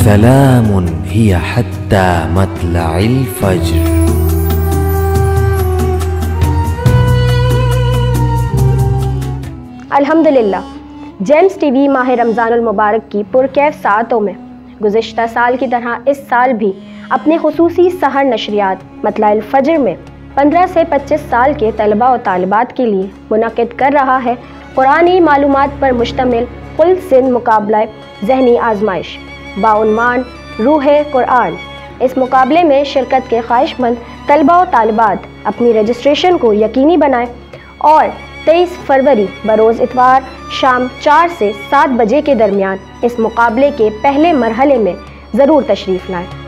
सलामुन हिया हत्ता मतलइल फज्र। अल्हम्दुलिल्लाह, James TV माह रमज़ानुल मुबारक की पुरकैफ सातों में गुज़िश्ता साल की तरह इस साल भी अपने खुसूसी सहर नशरियात मतलइल फज्र में 15 से 25 साल के तलबा और तालिबात के लिए मुनक़िद कर रहा है कुरानी मालूमात पर मुश्तमिल कुल सिंध मुकाबला ज़हनी आजमाइश बाउन्वान रूहे कुरान। इस मुकाबले में शिरकत के ख्वाहिशमंद तलबा और तालिबात अपनी रजिस्ट्रेशन को यकीनी बनाएं और 23 फरवरी बरोज़ इतवार शाम 4 से 7 बजे के दरमियान इस मुकाबले के पहले मरहले में ज़रूर तशरीफ़ लाएं।